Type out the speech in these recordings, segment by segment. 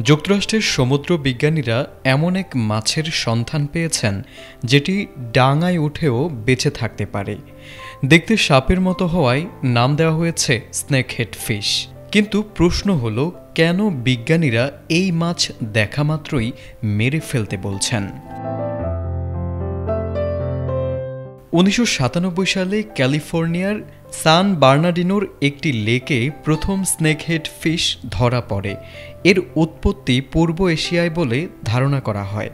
যুক্তরাষ্ট্রের সমুদ্র বিজ্ঞানীরা এমন এক মাছের সন্ধান পেয়েছেন যেটি ডাঙায় উঠেও বেঁচে থাকতে পারে। দেখতে সাপের মতো হওয়ায় নাম দেওয়া হয়েছে স্নেকহেড ফিশ। কিন্তু প্রশ্ন হলো, কেন বিজ্ঞানীরা এই মাছ দেখা মাত্রই মেরে ফেলতে বলছেন? 1997 সালে ক্যালিফোর্নিয়ার সান বার্নার্ডিনোর একটি লেকে প্রথম স্নেকহেড ফিশ ধরা পড়ে। এর উৎপত্তি পূর্ব এশিয়ায় বলে ধারণা করা হয়।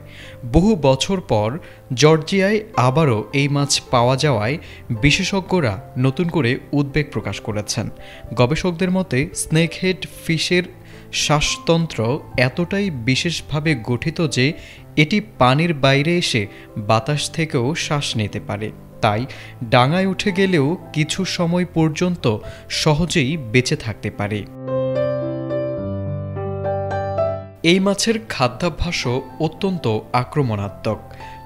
বহু বছর পর জর্জিয়ায় আবারও এই মাছ পাওয়া যাওয়ায় বিশেষজ্ঞরা নতুন করে উদ্বেগ প্রকাশ করেছেন। গবেষকদের মতে স্নেকহেড ফিশের শ্বাসতন্ত্র এতটাই বিশেষভাবে গঠিত যে এটি পানির বাইরে এসে বাতাস থেকেও শ্বাস নিতে পারে। তাই ডাঙায় উঠে গেলেও কিছু সময় পর্যন্ত সহজেই বেঁচে থাকতে পারে। এই মাছের খাদ্যাভ্যাসও অত্যন্ত আক্রমণাত্মক।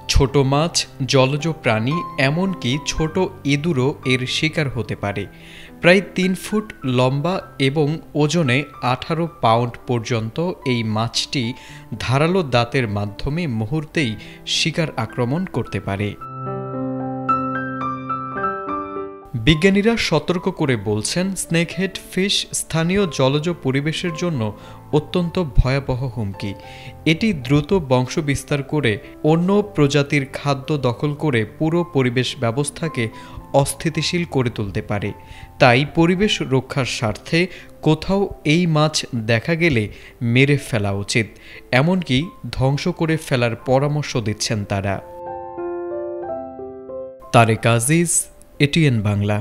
ছোট মাছ, জলজ প্রাণী, এমনকি ছোট ইঁদুরও এর শিকার হতে পারে। প্রায় 3 ফুট লম্বা এবং ওজনে 18 পাউন্ড পর্যন্ত এই মাছটি ধারালো দাঁতের মাধ্যমে মুহূর্তেই শিকার আক্রমণ করতে পারে। বিজ্ঞানীরা সতর্ক করে বলছেন, স্নেকহেড ফিশ স্থানীয় জলজ পরিবেশের জন্য অত্যন্ত ভয়াবহ হুমকি। এটি দ্রুত বংশ বিস্তার করে অন্য প্রজাতির খাদ্য দখল করে পুরো পরিবেশ ব্যবস্থাকে অস্থিতিশীল করে তুলতে পারে। তাই পরিবেশ রক্ষার স্বার্থে কোথাও এই মাছ দেখা গেলে মেরে ফেলা উচিত, এমনকি ধ্বংস করে ফেলার পরামর্শ দিচ্ছেন তারা। তারেক আজিজ, এটিএন বাংলা।